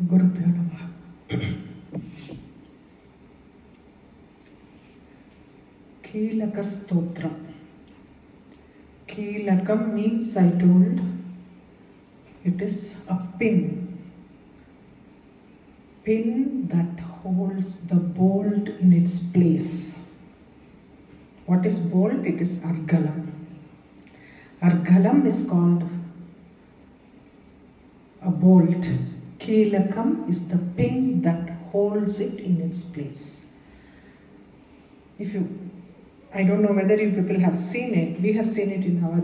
Gurubhyo Namaha. Kilaka Stotra. Kilakam means, I told, it is a pin. Pin that holds the bolt in its place. What is bolt? It is Argalam. Argalam is called a bolt. Kilakam is the pin that holds it in its place. I don't know whether you people have seen it. We have seen it in our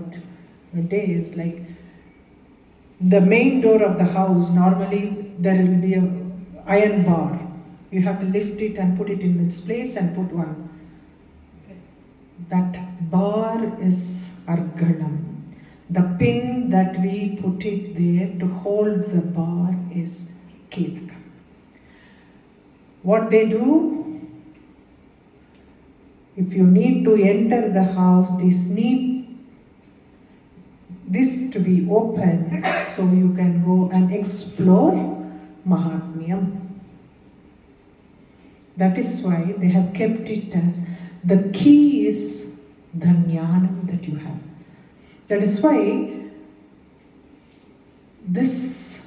days. Like the main door of the house, normally there will be an iron bar. You have to lift it and put it in its place and put one. That bar is Argalam. The pin that we put it there to hold the bar is Kilakam. What they do, if you need to enter the house, this to be open so you can go and explore Mahatmyam. That is why they have kept it as the key is the jnanam that you have. That is why this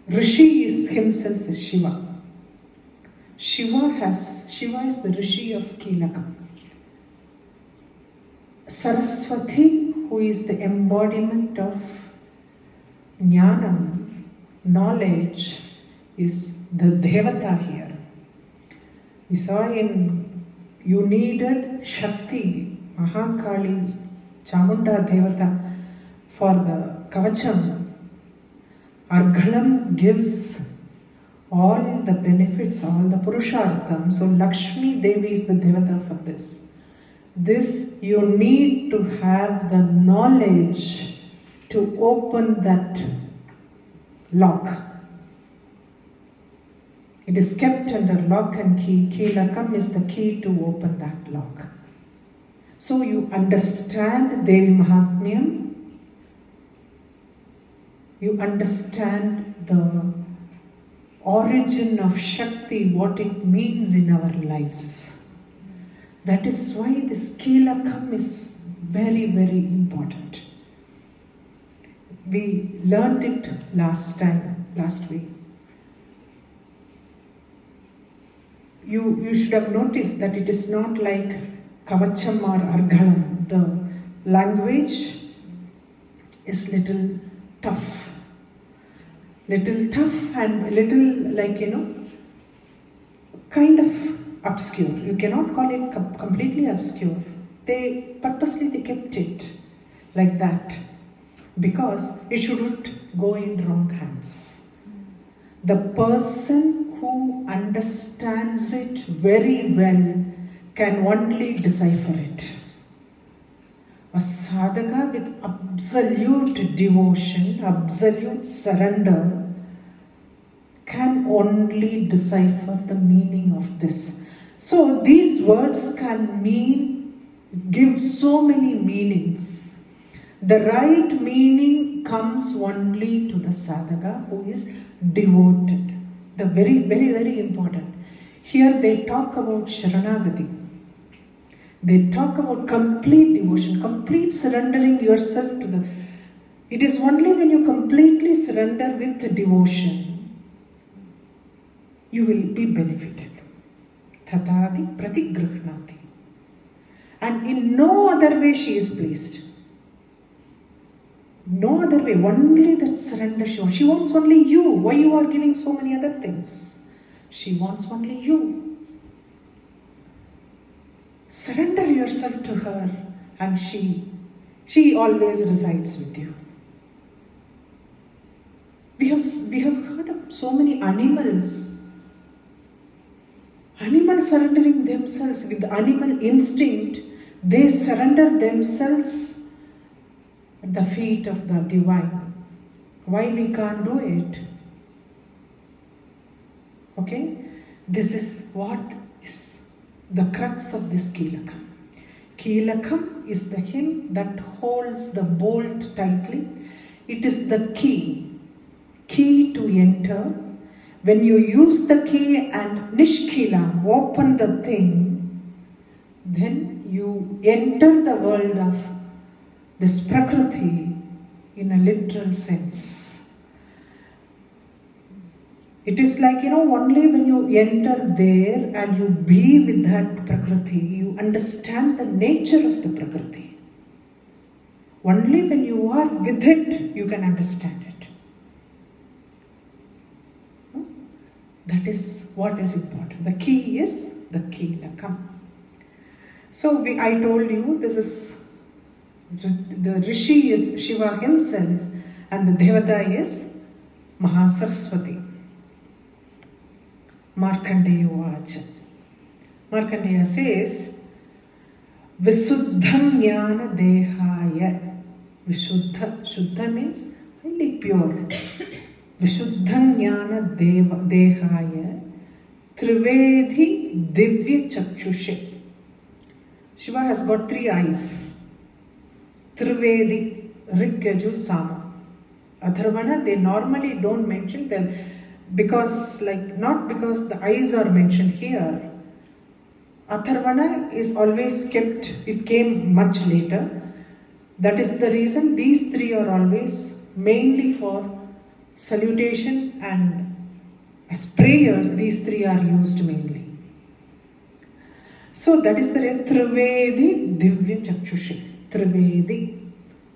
Rishi himself is Shiva. Shiva is the Rishi of Kilakam. Saraswati, who is the embodiment of jnanam, knowledge, is the Devata here. We saw you needed Shakti, Mahakali, Chamunda Devata for the Kavacham. Argalam gives all the benefits, all the Purushartham. So Lakshmi Devi is the Devata for this. This you need to have the knowledge to open that lock. It is kept under lock and key. Kilakam is the key to open that lock. So you understand Devi Mahatmyam. You understand the origin of Shakti, what it means in our lives. That is why this Kilakam is very, very important. We learned it last week. You should have noticed that it is not like Kavacham or Argalam. The language is little tough. And little kind of obscure. You cannot call it completely obscure. They purposely kept it like that because it shouldn't go in wrong hands. The person who understands it very well can only decipher it. A sadhaka with absolute devotion, absolute surrender can only decipher the meaning of this. So these words can give so many meanings. The right meaning comes only to the sadhaka who is devoted. The very, very, very important. Here they talk about Sharanagati. They talk about complete devotion, complete surrendering yourself to the... It is only when you completely surrender with devotion, you will be benefited. Tatadi pratigrihnati. And in no other way she is pleased. No other way, only that surrender she wants. She wants only you. Why you are giving so many other things? She wants only you. Surrender yourself to her and she always resides with you. We have heard of so many animals surrendering themselves with animal instinct. They surrender themselves at the feet of the divine. Why we can't do it? Okay? This is what is the crux of this Kilakam. Kilakam is the hymn that holds the bolt tightly. It is the key to enter When you use the key and Nishkilam, open the thing, then you enter the world of this Prakriti in a literal sense. It is like, only when you enter there and you be with that Prakriti, you understand the nature of the Prakriti. Only when you are with it, you can understand it. That is what is important. The key is the Kilakam. So I told you, this is, the Rishi is Shiva himself and the Devata is Mahasaraswati. Markandeya Vacha. Markandeya says, Visuddham Jnana Dehaya. Vishuddha. Shuddha means highly pure. Vishuddham Jnana Dehaya. Trivedi Divya Chakshushe. Shiva has got 3 eyes. Trivedi, Rig, Yaju, Sama. Atharvana, they normally don't mention them because, not because the eyes are mentioned here. Atharvana is always kept, it came much later. That is the reason these 3 are always mainly for salutation, and as prayers, these 3 are used mainly. So that is the Trivedi Divya Chakshushe. Trivedi.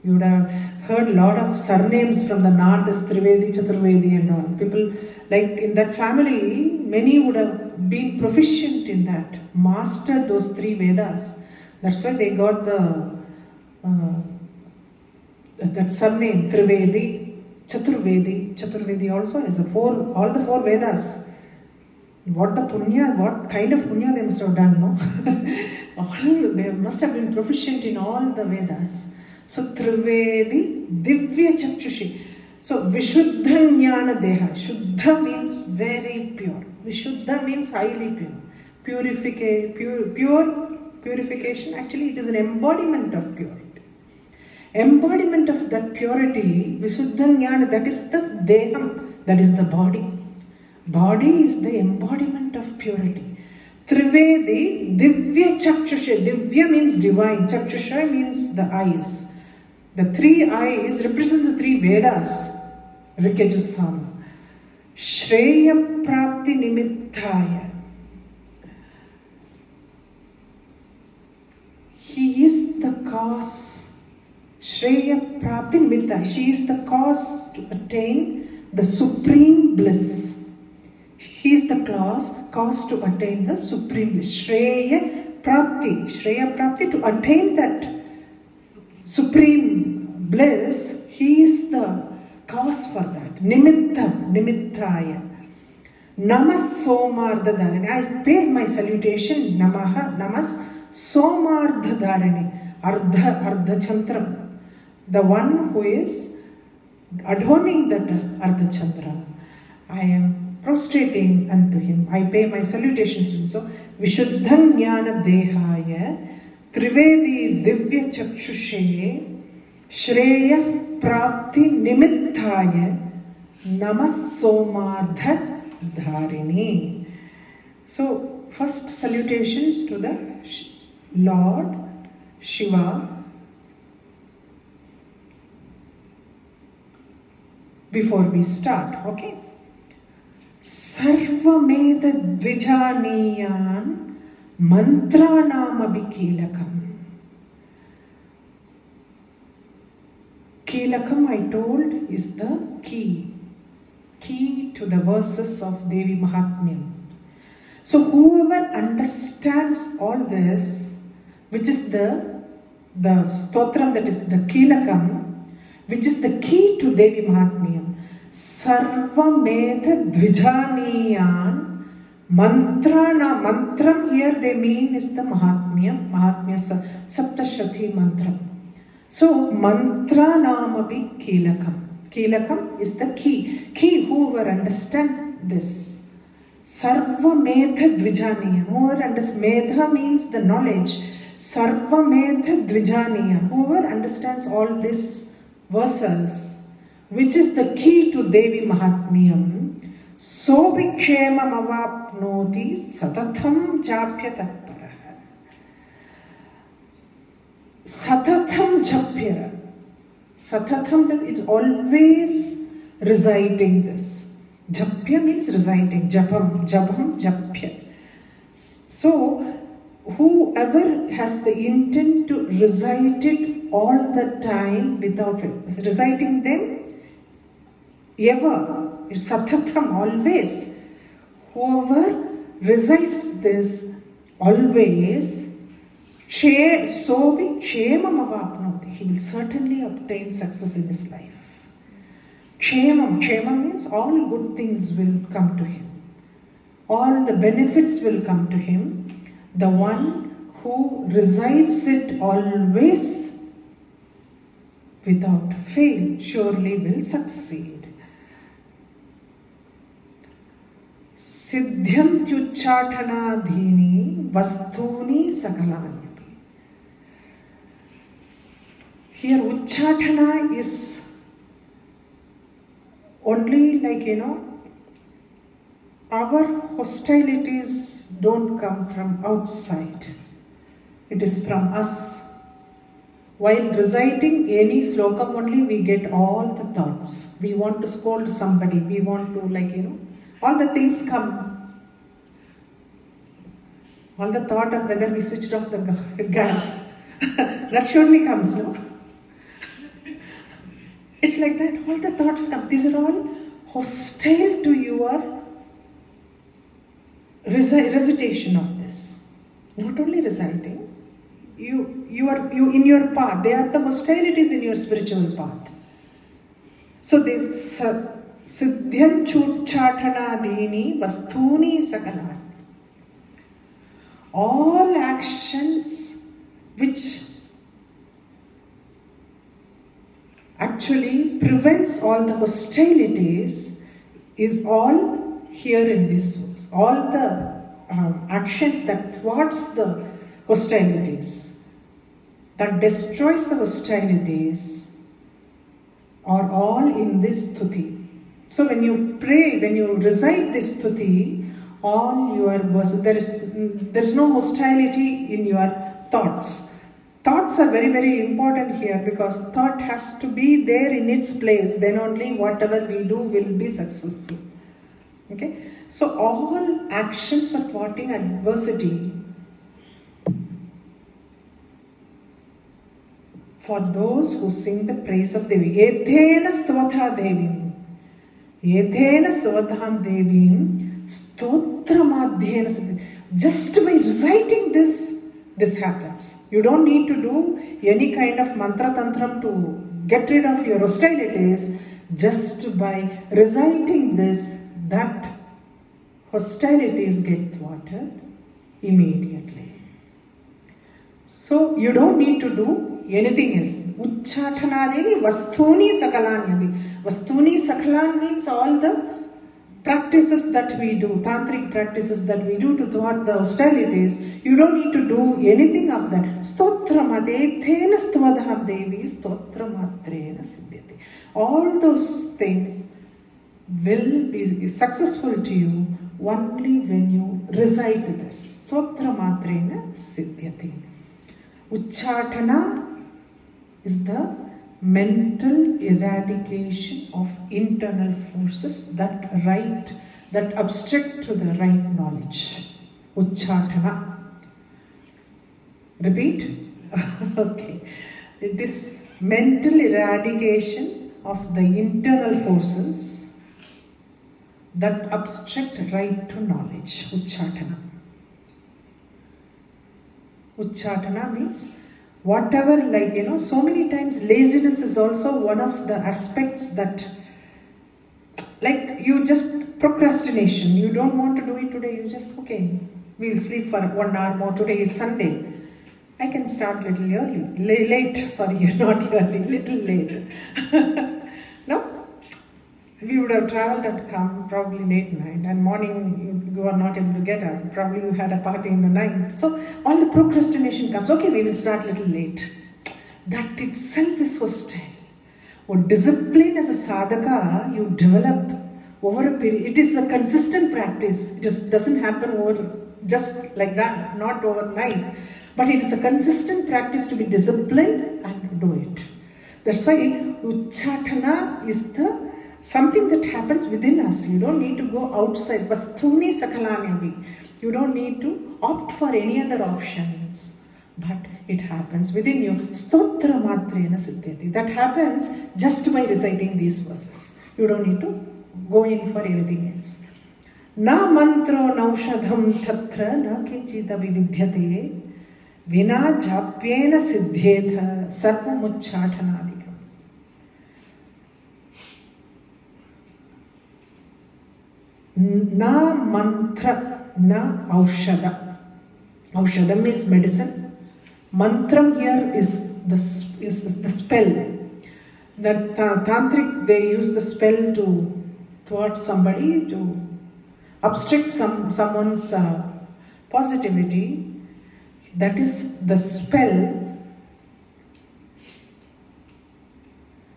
You would have heard a lot of surnames from the north as Trivedi, Chaturvedi and all. People, in that family, many would have been proficient in that, mastered those 3 Vedas. That's why they got that surname, Trivedi, Chaturvedi. Chaturvedi also has all the 4 Vedas. What kind of punya they must have done, no? They must have been proficient in all the Vedas. So Trivedi Divya Chakchushi. So Vishuddha Jnana Deha. Shuddha means very pure. Vishuddha means highly pure. Purification. Actually, it is an embodiment of purity. Embodiment of that purity, Vishuddha Jnana, that is the Deham, that is the body. Body is the embodiment of purity. Trivedi Divya Chakshusha. Divya means divine. Chakshusha means the eyes. The 3 eyes represent the 3 Vedas. Rikajusama. Shreya Prapti Nimittaya. He is the cause. Shreya Prapti Nimittaya. She is the cause to attain the supreme bliss. He is the cause to attain the supreme bliss. Shreya Prapti, to attain that supreme bliss, he is the cause for that. Nimittaya. Namas Somardhadarani. I pay my salutation. Namas Somardhadarani. Ardha Chandram. The one who is adorning that Ardha Chandra. I am prostrating unto him. I pay my salutations to him. So, Vishuddham Jnana Dehaya, Trivedi Divya Chakshushe, Shreya Prapti Nimittaya, Namas Somardha Dharini. So, first salutations to the Lord Shiva. Before we start, okay? Sarvameda Dvijaniyan Mantranam Kilakam. Kilakam, I told, is the key to the verses of Devi Mahatmyam. So whoever understands all this, which is the stotram, that is the Kilakam, which is the key to Devi Mahatmyam, Sarvamedha Dvijaniyan Mantrana. Mantram here they mean is the Mahatmyam. Mahatmya Saptashati Mantram. So Mantranamapi Kilakam. Kilakam is the key. Whoever understands this. Sarvamedha Dvijaniyan. Whoever understands, Medha means the knowledge. Sarvamedha Dvijaniyan. Whoever understands all these verses, which is the key to Devi Mahatmyam. sobi kshemam avapnoti satatham japya tatparah. Satatham japya. Satatham japya, it's always reciting this. Japya means reciting. Japam, japya. So, whoever has the intent to recite it all the time without reciting them, ever, it's satatham, always. Whoever recites this always, sobi kshemam avapnoti, he will certainly obtain success in his life. Kshemam means all good things will come to him. All the benefits will come to him. The one who recites it always without fail surely will succeed. Siddhyantyucchatanadhini vastuni sakalanyapi. Here Uchchatana is only our hostilities don't come from outside. It is from us. While reciting any slokam only, we get all the thoughts. We want to scold somebody. We want to all the things come. All the thought of whether we switched off the gas. That surely comes, no? It's like that. All the thoughts come. These are all hostile to your recitation of this. Not only reciting, you are in your path. They are the hostilities in your spiritual path. So this siddhyanchucchatanadini vastuni sakalan. All actions which actually prevents all the hostilities is all here in this verse. All the actions that thwarts the hostilities, that destroys the hostilities, are all in this stuti. So when you pray, when you recite this stuti, all your verses, there is no hostility in your thoughts. Thoughts are very, very important here because thought has to be there in its place. Then only whatever we do will be successful. Okay? So all actions for thwarting adversity, for those who sing the praise of Devi. Ethena stvatha devim. Ethena stvatham devim. Stotramadhyena. Just by reciting this happens. You don't need to do any kind of mantra tantram to get rid of your hostilities. Just by reciting this, that hostilities get thwarted immediately. So you don't need to do anything else. Uchchatanadini vastuni sakalanyapi. Vastuni sakalan means all the practices that we do, tantric practices that we do to thwart the hostilities. You don't need to do anything of that. Stotramadethena stvadham devi stotramatrena siddhyati. All those things will be successful to you only when you recite this. Stotramatrena siddhyati. Uchchatana is the mental eradication of internal forces that obstruct to the right knowledge. Uchchatana. Repeat. Okay. It is mental eradication of the internal forces that obstruct right to knowledge. Uchchatana. Uchchatana means whatever, so many times laziness is also one of the aspects that, you just procrastination. You don't want to do it today. You just, okay, we'll sleep for 1 hour more. Today is Sunday. I can start little early. Late, sorry, not early, little late. No? We would have traveled at come probably late night and morning you are not able to get up. Probably you had a party in the night. So all the procrastination comes. Okay, we will start little late. That itself is hostile. Or discipline as a sadhaka you develop over a period. It is a consistent practice. It just doesn't happen over just like that, not overnight. But it is a consistent practice to be disciplined and do it. That's why Uchatana is the something that happens within us. You don't need to go outside. Vasthuni Sakalanyami. You don't need to opt for any other options. But it happens within you. Stotra Matrena Siddhyati. That happens just by reciting these verses. You don't need to go in for anything else. Na mantro naushadham tatra na kinchita vividhyate vina japyena siddhyetha sarvamucchatanadikam. Na mantra na aushada. Aushadam is medicine. Mantram here is the spell. That tantric, they use the spell to thwart somebody, to obstruct someone's positivity. That is the spell.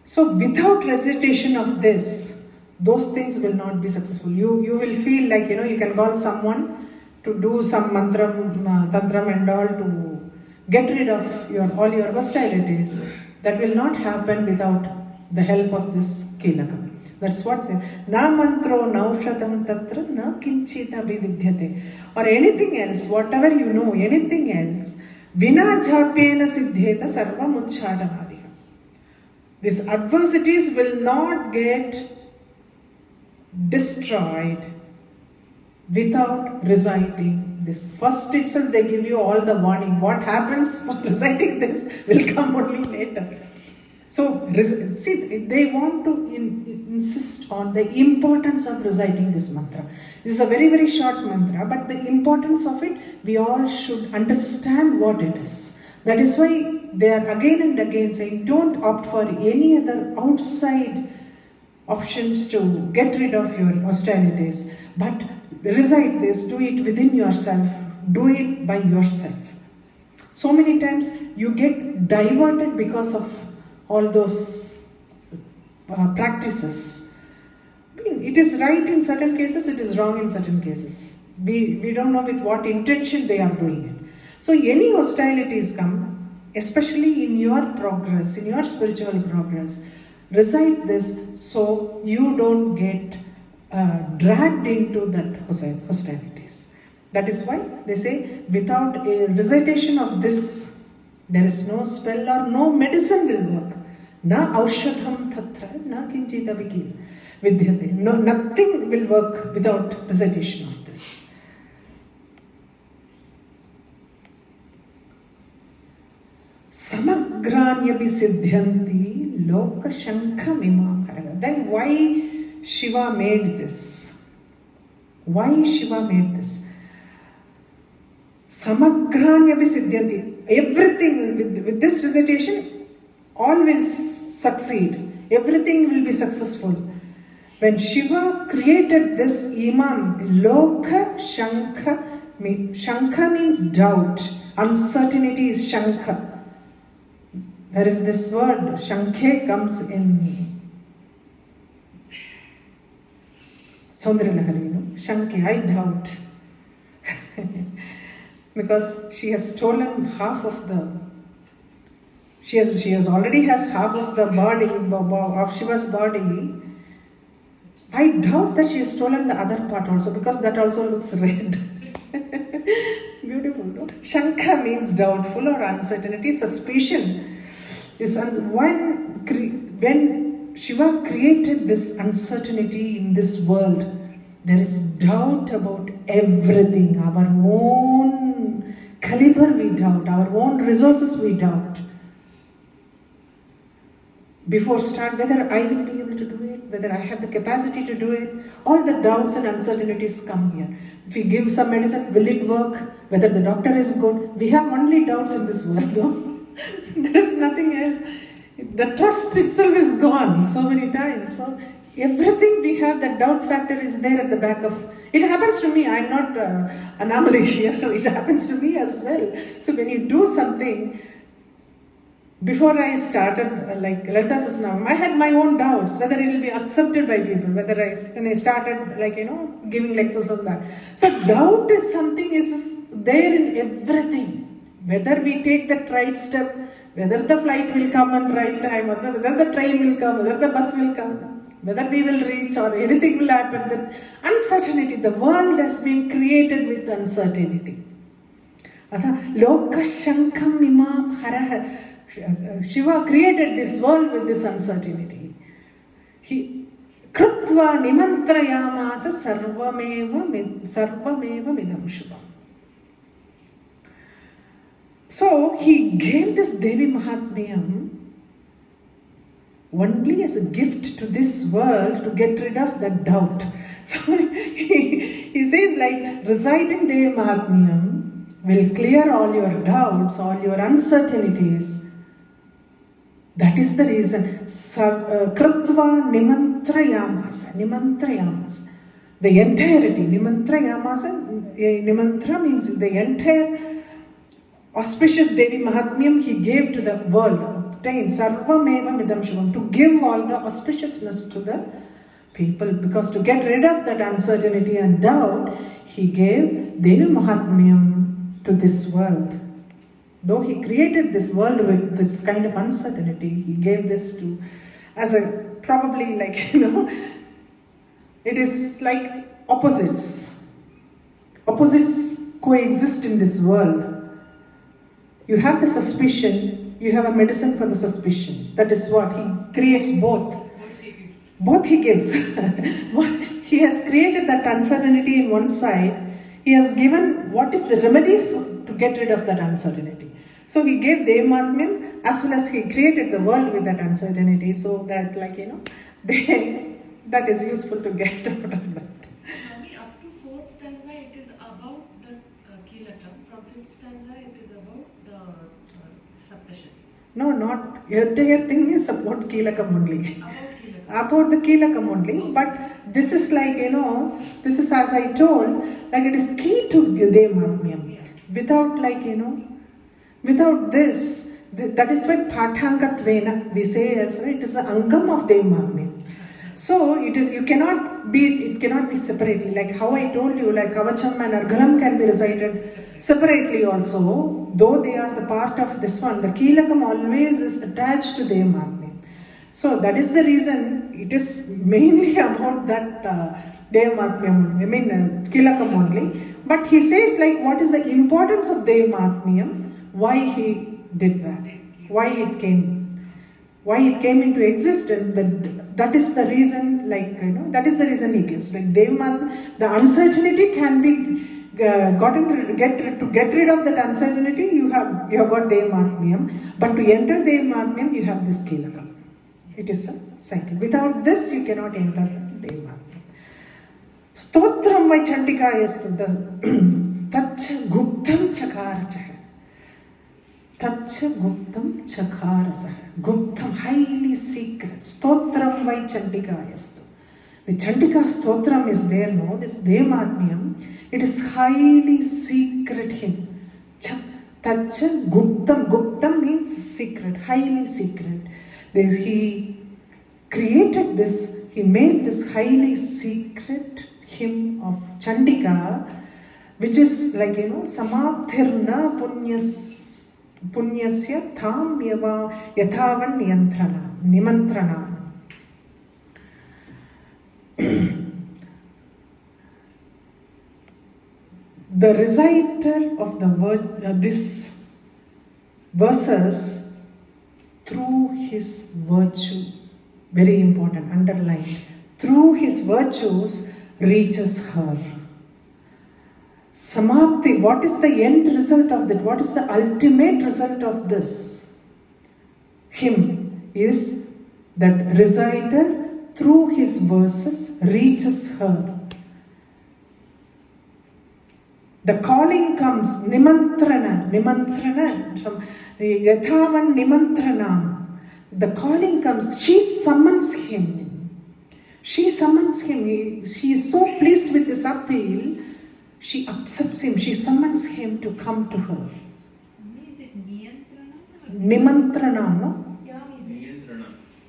So without recitation of this, those things will not be successful. You will feel like, you can call someone to do some mantram, tantram and all to get rid of all your hostilities. That will not happen without the help of this Kilakam. That's what na mantro naushadam tatra na kinchita vividhyate. Or anything else, whatever you know, anything else, vina jhapyena siddheta sarvam uchchatanadika. These adversities will not get destroyed without reciting this. First itself they give you all the warning. What happens for reciting this will come only later. So, see, they want to insist on the importance of reciting this mantra. This is a very, very short mantra, but the importance of it, we all should understand what it is. That is why they are again and again saying, don't opt for any other outside options to get rid of your hostilities, but recite this, do it within yourself, do it by yourself. So many times you get diverted because of all those practices. It is right in certain cases, it is wrong in certain cases. We don't know with what intention they are doing it. So any hostilities come, especially in your progress, in your spiritual progress, recite this so you don't get dragged into that hostilities. That is why they say without a recitation of this, there is no spell or no medicine will work. Na aushadham tatra na kinchita vidyate. No, nothing will work without recitation of this. Samagranyabhi siddhyanti loka shankam imam haraga. Then why Shiva made this? Why Shiva made this? Samagranyabhi siddhyanti. Everything with this recitation, all will succeed. Everything will be successful. When Shiva created this imam, loka shankha, shankha means doubt. Uncertainty is shankha. There is this word, shankhe comes in Saundaralahari, shankhe, I doubt. Because she has stolen half of the, she has already has half of the body, of Shiva's body. I doubt that she has stolen the other part also, because that also looks red. Beautiful, no? Shankha means doubtful or uncertainty, suspicion. Is when Shiva created this uncertainty in this world, there is doubt about everything. Our own caliber we doubt, our own resources we doubt. Before start, whether I will be able to do it, whether I have the capacity to do it, all the doubts and uncertainties come here. If we give some medicine, will it work? Whether the doctor is good? We have only doubts in this world, though. There is nothing else. The trust itself is gone so many times. So everything we have, that doubt factor is there at the back of. It happens to me. I'm not anomaly here. It happens to me as well. So when you do something, Before I started like Lalita Sasanavam, I had my own doubts whether it will be accepted by people, whether when I started like, giving lectures on that. So doubt is something is there in everything. Whether we take the right step, whether the flight will come on right time, whether the train will come, whether the bus will come, whether we will reach or anything will happen, that uncertainty, the world has been created with uncertainty. Loka Shankam Imam Haraha. Shiva created this world with this uncertainty. He Krutva Nimantrayamasa Sarvameva Midam Shubham. So he gave this Devi Mahatmyam only as a gift to this world to get rid of that doubt. So he says like reciting Devi Mahatmyam will clear all your doubts, all your uncertainties. That is the reason. Krutva Nimantrayamasa. The entirety. Nimantra means the entire auspicious Devi Mahatmyam he gave to the world. Obtained Sarvameva Midam Shubham. To give all the auspiciousness to the people. Because to get rid of that uncertainty and doubt, he gave Devi Mahatmyam to this world. Though he created this world with this kind of uncertainty, he gave this to, as a, probably like, it is like opposites. Opposites coexist in this world. You have the suspicion, you have a medicine for the suspicion. That is what he creates both. Both he gives. He has created that uncertainty in one side. He has given what is the remedy to get rid of that uncertainty. So he gave Devi Mahatmyam as well as he created the world with that uncertainty, so that that is useful to get out of that. Swami, up to 4th stanza it is about the Kilakam. From 5th stanza it is about the Saptashati. No, not entire thing is about Kilakam only. About Kilakam. About the Kilakam only. Okay. But this is like, this is as I told, like it is key to Devi Mahatmyam. Yeah. Without without this, that is why Pathangatvena, we say also, it is the Angam of Devi Mahatmyam. So it cannot be separately. Like how I told you, like Kavacham and Argalam can be recited separately also, though they are the part of this one. The Kilakam always is attached to Devi Mahatmyam. So that is the reason it is mainly about that Devi Mahatmyam, Kilakam only. But he says like what is the importance of Devi Mahatmyam, why he did that, why it came into existence, that is the reason, that is the reason he gives. Like Devi Mahatmyam, the uncertainty can be to get rid of that uncertainty, you have got Devi Mahatmyam, but to enter Devi Mahatmyam, you have this Kilakam. It is a cycle. Without this, you cannot enter Devi Mahatmyam. Stotram vai Chandikayastu Tacha Guptam Chakarachah. Tacha Guptam Chakarasah. Guptam, highly secret. Stotram vai Chandikayastu. The Chandika Stotram is there, no? This Devi Mahatmyam, it is highly secret hymn. Tacha Guptam. Guptam means secret, highly secret. He created this, he made this highly secret hymn of Chandika, which is like, Samabdhirna Punyasya Tham Yathavan Nimantrana. The reciter of this verses through his virtue, very important, underlined, through his virtues reaches her. Samapti, what is the end result of that? What is the ultimate result of this hymn? Is that reciter through his verses reaches her. The calling comes, Nimantrana, from Yathavan Nimantranam. The calling comes, she summons him. She summons him. She is so pleased with this appeal, she accepts him. She summons him to come to her. Is it Niyantrana? Nimantranam, no?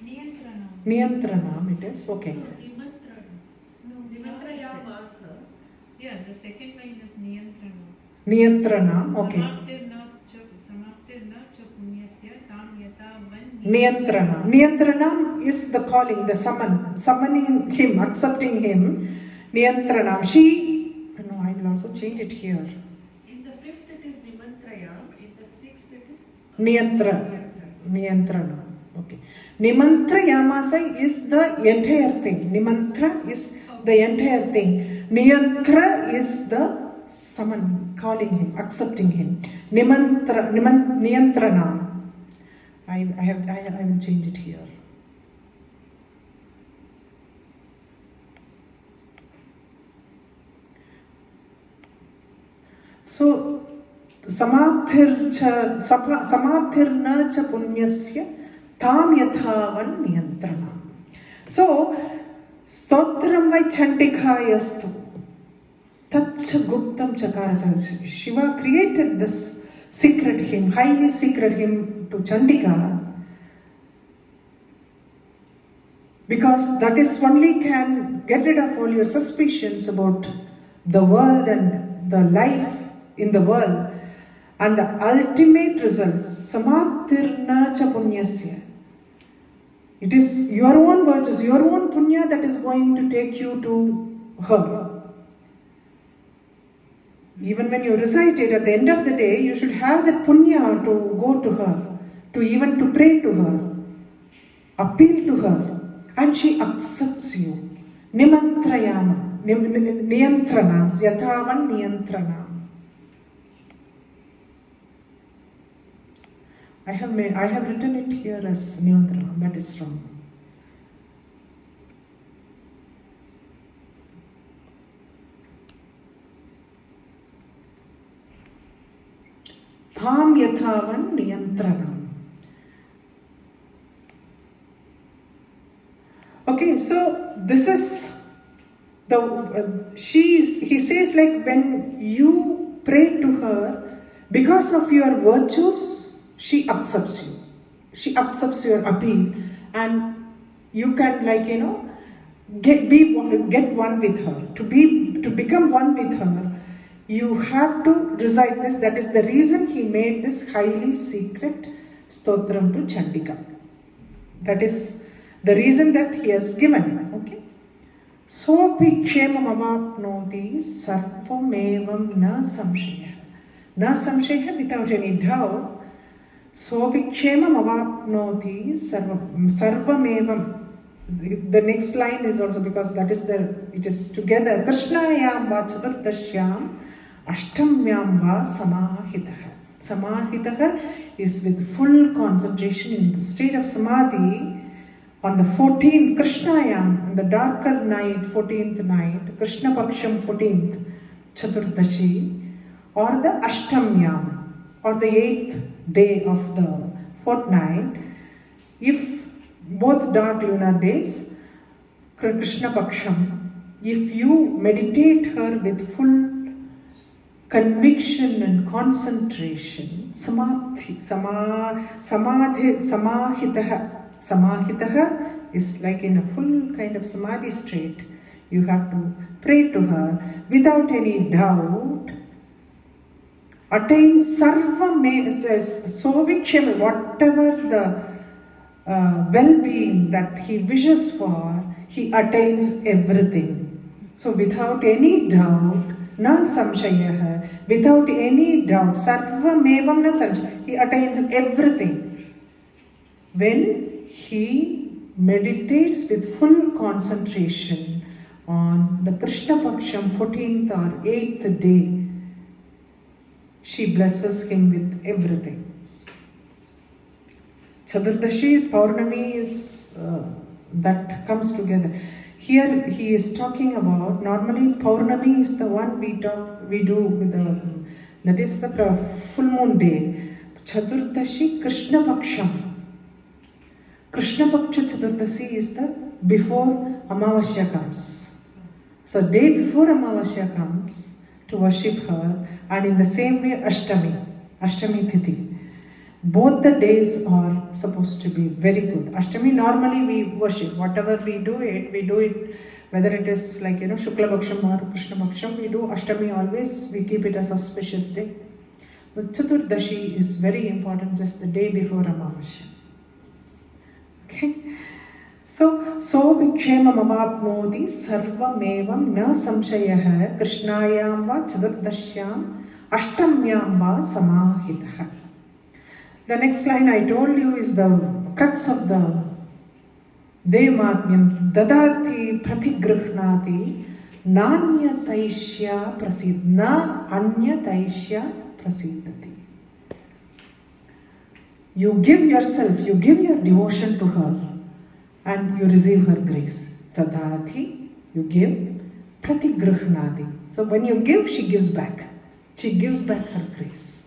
Niyantranam. Niyantranam it is, okay. No, Nimantranam. No, Nimantrayamasa. yeah, the second line is Niyantranam. Niyantranam, okay. Samaptirna cha punyasya tam yatavan Niyantranam. Niyantranam is the calling, the summoning him, accepting him. Niyantranam. No, I will also change it here. In the fifth it is Nimantrayam, in the sixth it is Niyantranam. Okay. Nimantrayamasa is the entire thing. Nimantra is the entire thing. Niyantra is the summon, calling him, accepting him. Niyantranam. I will change it here. So, samapthirna cha punyasya tam yathavan niyantranam. So, stotram vai chandikayastu tatcha guptam chakarasa. Shiva created this secret hymn, highly secret hymn to Chandika, because that is only can get rid of all your suspicions about the world and the life in the world, and the ultimate results, samaptirna cha punyasya. It is your own virtues, your own punya that is going to take you to her. Even when you recite it, at the end of the day, you should have that punya to go to her, to even to pray to her, appeal to her, and she accepts you. Nimantrayam, niyantranam, yathavan niyantranam. I have written it here as niyantranam, that is wrong. Tham yathavan niyantranam. Okay, so this is he says, like, when you pray to her, because of your virtues, she accepts you. She accepts your appeal, and you can, like, get one with her. To become one with her, you have to recite this. That is the reason he made this highly secret stotram to Chandika. That is the reason that he has given. Okay. Sopi kshemam avapnoti sarvamevam na samshaya. Na samshaya, without any doubt. Sopi kshemam avapnoti sarvamevam. The next line is also, because it is together. Krishnayam va chaturtashyam ashtamyam va samahitaha. Samahitaha is with full concentration in the state of samadhi. On the 14th, Krishnayam, in the darker night, 14th night, Krishna Paksham 14th, Chaturdashi, or the Ashtamyam, or the 8th day of the fortnight, if both dark lunar days, Krishna Paksham, if you meditate her with full conviction and concentration, Samahitaha is like in a full kind of samadhi state. You have to pray to her without any doubt. Attain sarva sovikshema, whatever the well-being that he wishes for, he attains everything. So without any doubt, na samshayaha, without any doubt, sarvamevam na samshaya, he attains everything. When he meditates with full concentration on the Krishna Paksham 14th or 8th day, she blesses him with everything. Chaturdashi, Paurnami is that comes together. Here he is talking about, normally Paurnami is the one we do with that is the full moon day. Chaturdashi, Krishna Paksham. Krishna Paksha Chaturdashi is the before Amavasya comes. So day before Amavasya comes to worship her, and in the same way Ashtami Tithi. Both the days are supposed to be very good. Ashtami, normally we worship. Whatever we do it, whether it is like, Shukla Bhaksham or Krishna Bhaksham, we do Ashtami always, we keep it as auspicious day. But Chaturdashi is very important, just the day before Amavasya. Okay? So vikshema mamapnoti sarvamevam na samshayah krishnayam va chaturdasyam ashtamyam va samahitah. The next line I told you is the crux of the Devi Mahatmyam. Dadati pratigrihnati nanyataishya prasid na anyataishya prasidati. You give yourself, you give your devotion to her and you receive her grace. Tadati, you give, pratigrihnati. So when you give, she gives back. She gives back her grace.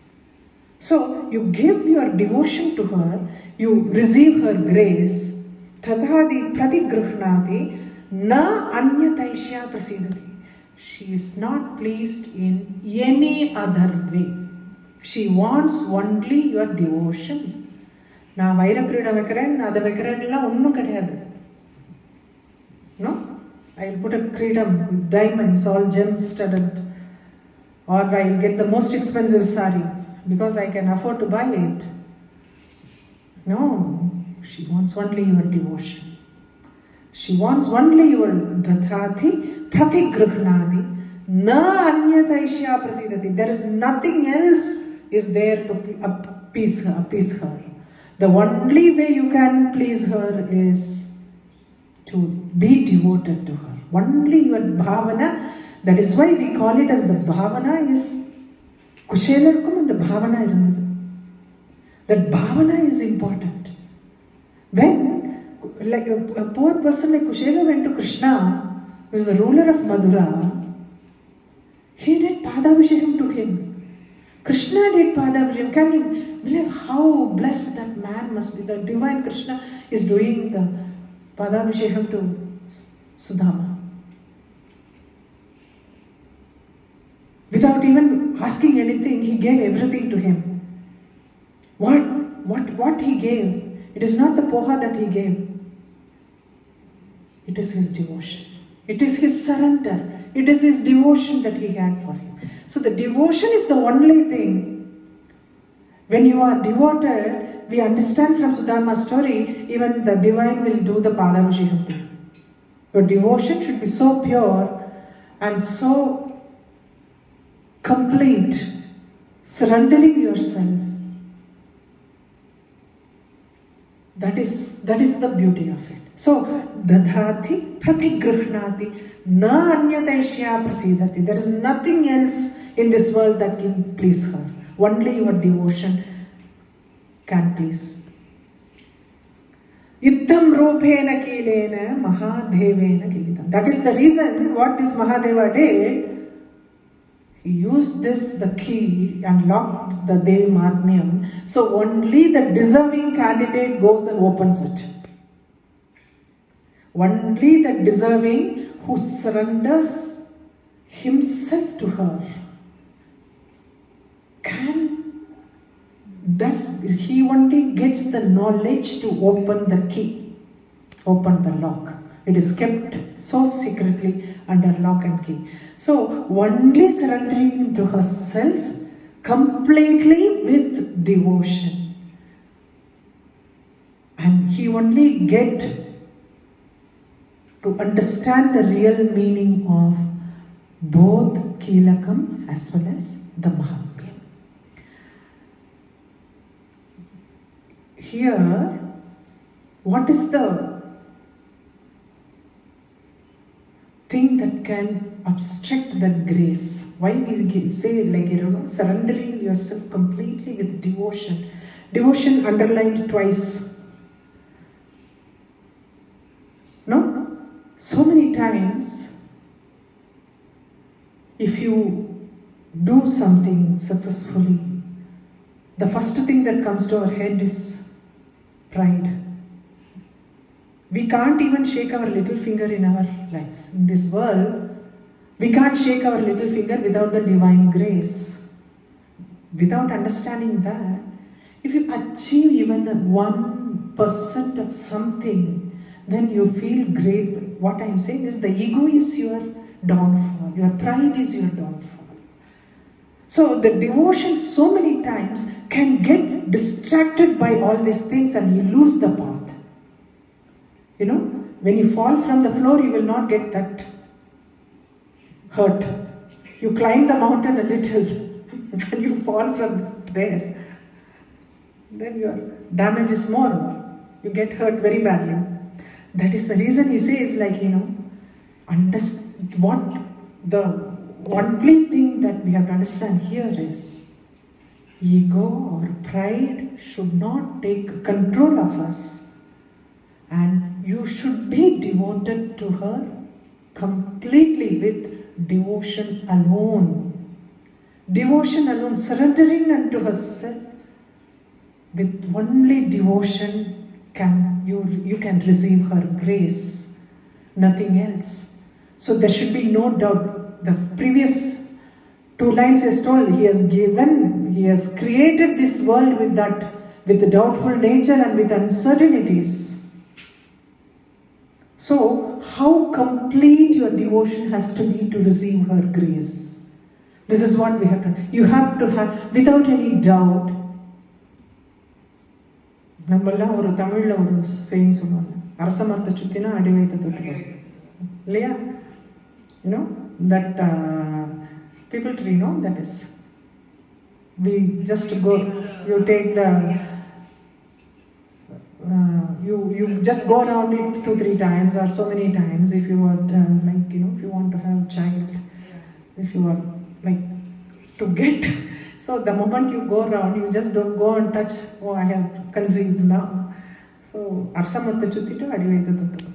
So you give your devotion to her, you receive her grace. Tadati pratigrihnati na anyataishya prasidati. She is not pleased in any other way. She wants only your devotion. நான் வைர கிரீடம் வைக்கிறேன், அதை வைக்கிறேன்லாம் ஒன்றும் கிடையாது. No? I'll put a kiridam with diamonds, all gems studded. Or I'll get the most expensive sari because I can afford to buy it. No, she wants only your devotion. She wants only your dadhati pratigrihnati na anyataishya prasidati. There is nothing else is there to appease her. The only way you can please her is to be devoted to her. Only your bhavana. That is why we call it as the bhavana is Kushelarkum and the bhavana irundhathu. That bhavana is important. When like a poor person like Kushela went to Krishna, who was the ruler of Madura, he did Padabhishekam to him. Krishna did Padabhishekam. Can you believe how blessed that man must be? The divine Krishna is doing the Padabhishekam to Sudama. Without even asking anything, he gave everything to him. What he gave? It is not the poha that he gave. It is his devotion. It is his surrender. It is his devotion that he had for him. So the devotion is the only thing. When you are devoted, we understand from Sudama's story, even the divine will do the Padabhishekam thing. Your devotion should be so pure and so complete, surrendering yourself. That is the beauty of it. So, dadhati pratigrihnati na anyataishya prasidati. There is nothing else in this world that can please her. Only your devotion can please. Ittam rupena kilena mahadevena kilitam. That is the reason what this Mahadeva did. He used the key and locked the Devi Mahatmyam. So only the deserving candidate goes and opens it. Only the deserving who surrenders himself to her he only gets the knowledge to open the key, open the lock. It is kept so secretly under lock and key. So only surrendering to herself completely with devotion. And he only get to understand the real meaning of both Kilakam as well as the Mahatmyam. Here, what is the thing that can obstruct that grace? Why we say like, surrendering yourself completely with devotion. Devotion underlined twice. No? So many times, if you do something successfully, the first thing that comes to our head is pride. We can't even shake our little finger in our lives. In this world, we can't shake our little finger without the divine grace. Without understanding that, If you achieve even 1% of something, then you feel great. What I am saying is the ego is your downfall. Your pride is your downfall. So the devotion so many times can get distracted by all these things and you lose the path. You know, when you fall from the floor, you will not get that hurt. You climb the mountain a little, when you fall from there, then your damage is more. You get hurt very badly. That is the reason he says, like, you know, what the only thing that we have to understand here is ego or pride should not take control of us, and you should be devoted to her completely with devotion alone. Devotion alone, surrendering unto herself. With only devotion you can receive her grace, nothing else. So there should be no doubt. The previous 2 lines is told, he has created this world with the doubtful nature and with uncertainties. So how complete your devotion has to be to receive her grace. This is what we have to. You have to have, without any doubt. நம்மெல்லாம் ஒரு தமிழ்ல ஒரு saying சொல்லுவாங்க, அரச மரத்தை சுத்தினா அடி வைத்த தொட்டு இல்லையா? You know that people tree, no? That is, we just go, you take the you just go around it 2-3 times or so many times if you want, like, you know, if you want to have a child, if you are like to get. So the moment you go around, you just don't go and touch, oh, I have conceived now. So arsamatha chuttittu adivaitha thottu.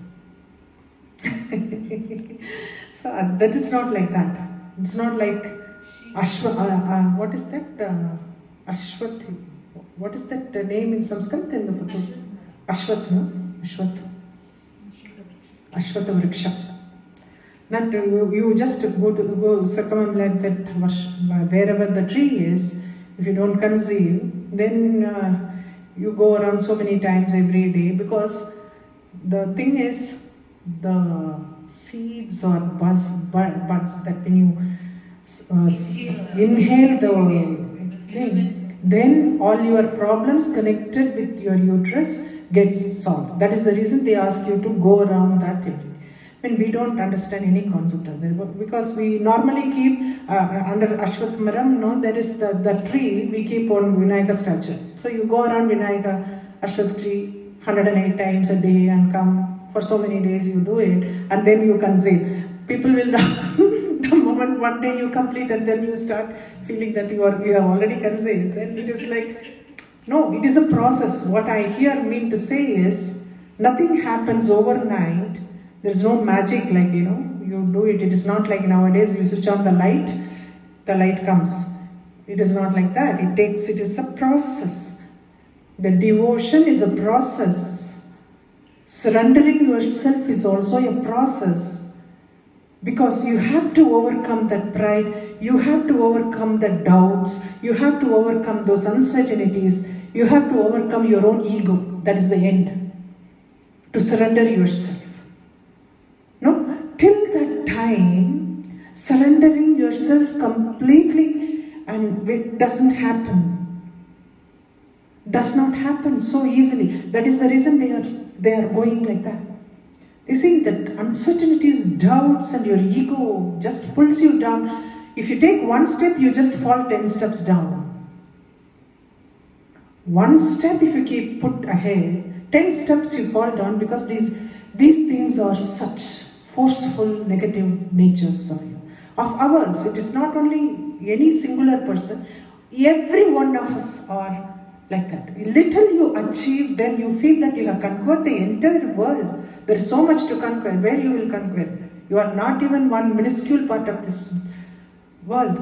So that is not like that. It's not like what is that? Ashwath. What is that name in Sanskrit in the photo? Ashwath, no? Ashwath. Ashwatha vriksha. Not you just go circumambulate that wherever the tree is. If you don't conceive, then you go around so many times every day, because the thing is, the seeds or buds that when you inhale the thing, then all your problems connected with your uterus gets solved. That is the reason they ask you to go around that area. When we don't understand any concept of that, because we normally keep under Ashwath Maram, no, there is the tree, we keep on Vinayaka statue. So you go around Vinayaka Ashwath tree 108 times a day and come for so many days, you do it, and then you conceive. People will the moment one day you complete and then you start feeling that you have already conceived, then it is like, no, it is a process. What I here mean to say is, nothing happens overnight. There is no magic, like, you know, you do it. It is not like nowadays you switch on the light comes. It is not like that. It is a process. The devotion is a process. Surrendering yourself is also a process. Because you have to overcome that pride, you have to overcome the doubts, you have to overcome those uncertainties, you have to overcome your own ego. That is the end. To surrender yourself. No, till that time, surrendering yourself completely, and it doesn't happen. Does not happen so easily. That is the reason they are going like that. They think that uncertainties, doubts, and your ego just pulls you down. If you take one step, you just fall 10 steps down. One step, if you keep put ahead, 10 steps you fall down, because these things are such forceful negative natures of you, of ours. It is not only any singular person. Every one of us are like that. Little you achieve, then you feel that you have conquered the entire world. There is so much to conquer. Where you will conquer? You are not even one minuscule part of this world.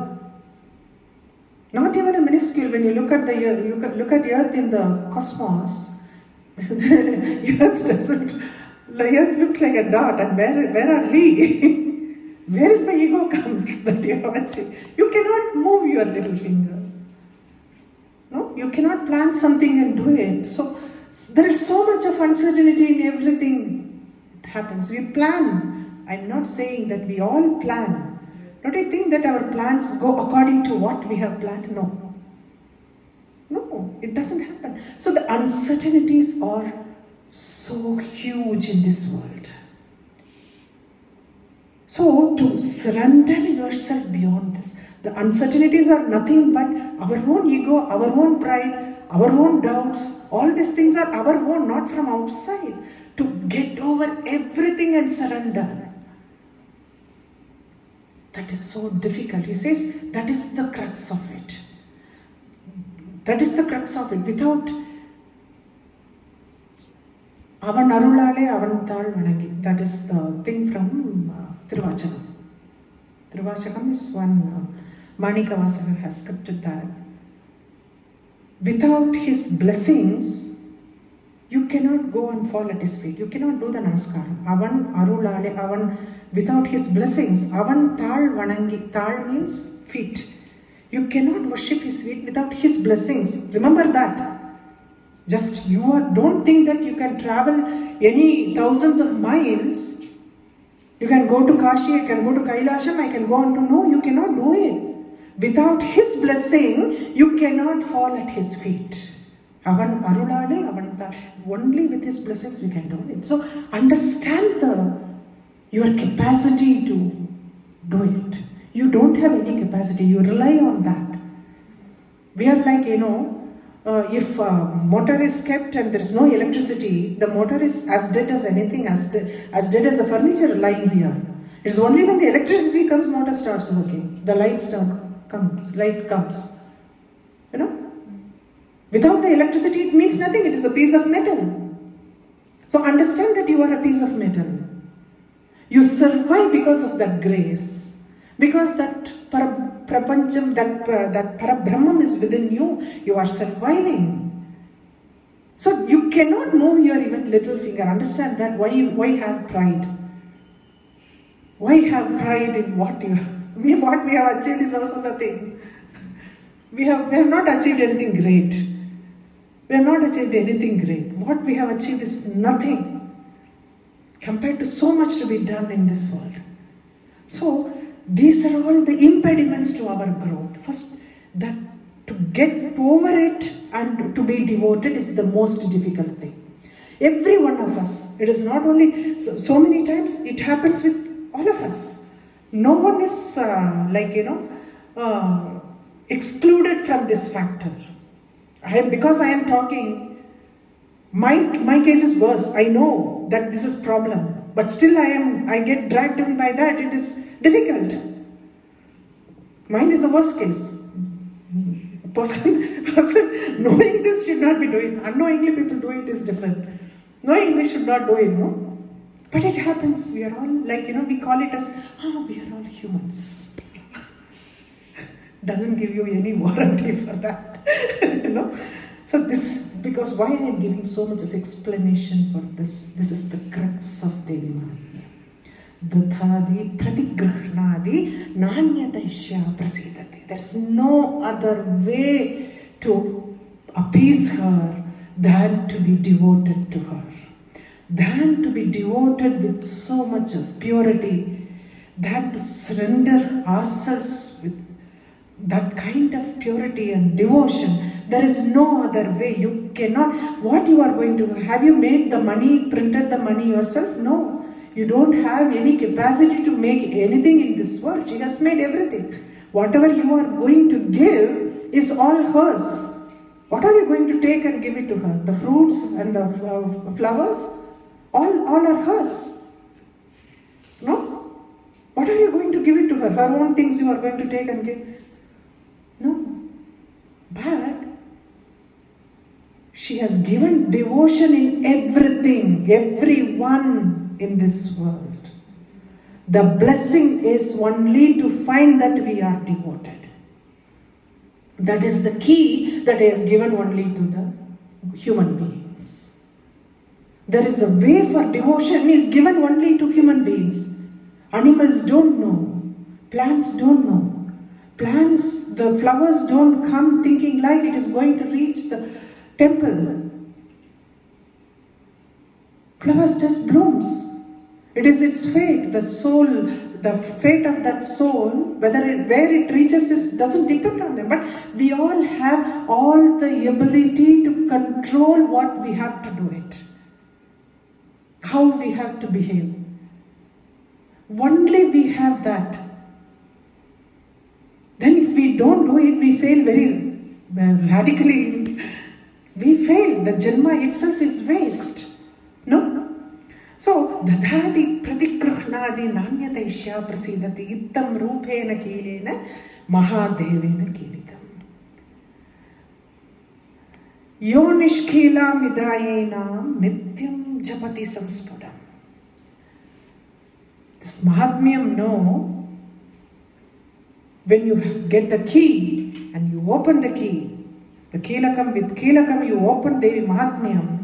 Not even a minuscule. When you look at you can look at Earth in the cosmos. The Earth looks like a dot, and where are we? Where is the ego comes that you have achieved? You cannot move your little finger. No, you cannot plan something and do it. So there is so much of uncertainty in everything that happens. We plan. I'm not saying that we all plan. Don't you think that our plans go according to what we have planned? No. No, it doesn't happen. So the uncertainties are so huge in this world. So to surrender yourself beyond this, the uncertainties are nothing but our own ego, our own pride, our own doubts. All these things are our own, not from outside. To get over everything and surrender. That is so difficult. He says that is the crux of it. That is the crux of it. Without avan arulale avan thal vanangi. That is the thing from Tiruvachakam. Tiruvachakam is one, Manikavasakar has scripted that. Without his blessings, you cannot go and fall at his feet. You cannot do the namaskaram. Avan arulale avan, without his blessings, avan thal vanangi. Thal means feet. You cannot worship his feet without his blessings. Remember that. Just don't think that you can travel any thousands of miles. You can go to Kashi, you can go to Kailasham, I can go on to. No, you cannot do it. Without his blessing, you cannot fall at his feet. Avan arulale, avan thal. Only with his blessings we can do it. So understand your capacity to do it. You don't have any capacity. You rely on that. We are like, if motor is kept and there is no electricity, the motor is as dead as anything, as dead as a furniture lying here. It's only when the electricity comes, motor starts working. The light comes. Without the electricity, it means nothing. It is a piece of metal. So understand that you are a piece of metal. You survive because of that grace. Because that prapancham, that parabrahmam is within you. You are surviving. So you cannot move your even little finger. Understand that. Why have pride? Why have pride in what we have achieved is also nothing. We have not achieved anything great. We have not achieved anything great. What we have achieved is nothing compared to so much to be done in this world. So these are all the impediments to our growth. First, that to get over it and to be devoted is the most difficult thing. Every one of us, it is not only, so many times it happens with all of us. No one is excluded from this factor. Because I am talking, my case is worse. I know that this is problem, but still I get dragged in by that. It is difficult. Mine is the worst case. Person knowing this should not be doing. Unknowingly people do it is different. Knowing they should not do it, no? But it happens. We are all we call it as, we are all humans. Doesn't give you any warranty for that. So because why I am giving so much of explanation for this? This is the crux of Devi Mahatmyam. Dathadi pratigrahnadi nanyataishya prasidati. There's no other way to appease her than to be devoted to her. Than to be devoted with so much of purity. Than to surrender ourselves with that kind of purity and devotion. There is no other way. You cannot. What you are going to do? Have you made the money, printed the money yourself? No. You don't have any capacity to make anything in this world. She has made everything. Whatever you are going to give is all hers. What are you going to take and give it to her? The fruits and the flowers? All are hers. No? What are you going to give it to her? Her own things you are going to take and give? No. But she has given devotion in everything, everyone in this world. The blessing is only to find that we are devoted. That is the key that is given only to the human beings. There is a way for devotion is given only to human beings. Animals don't know. Plants don't know. Plants, the flowers don't come thinking like it is going to reach the temple. Flowers just blooms. It is its fate, the soul, the fate of that soul, where it reaches doesn't depend on them. But we all have all the ability to control what we have to do it. How we have to behave. Only we have that. Then if we don't do it, we fail very radically. We fail. The Janma itself is waste. No? So, dadhati pratikruhnadi nanyataishya prasidati ittam rupena kilena mahadevena kilitam. Yo nishkila midayenam nityam japati samspudam. This Mahatmyam know, when you get the key and you open the key, the Kilakam, with Kilakam you open Devi Mahatmyam.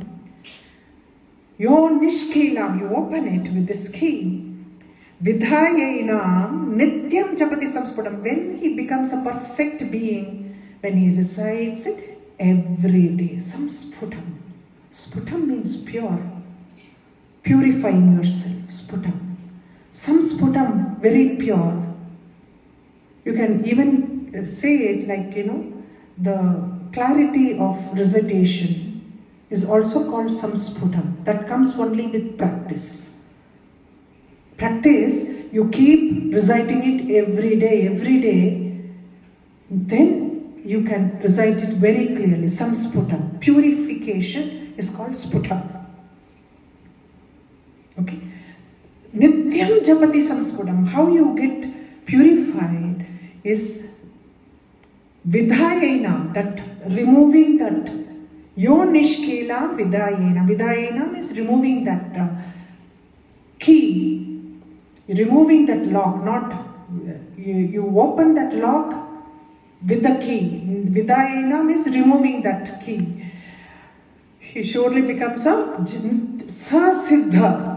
Yo nishkilam, you open it with this key. Vidhayainam nityam japati samspudam. When he becomes a perfect being, when he recites it every day. Samspudam. Sputam means pure. Purifying yourself. Sputam. Samsputam, very pure. You can even say it like, the clarity of recitation is also called samsputam. That comes only with practice. Practice, you keep reciting it every day, then you can recite it very clearly. Samsputam. Purification is called sputam. Okay? Nityam japati samsputam. How you get purified is vidhayenam, that removing that. Yo nishkila vidayena. Vidayena is removing that key, removing that lock. Not you open that lock with the key. Vidayena is removing that key. He surely becomes a sa-siddha.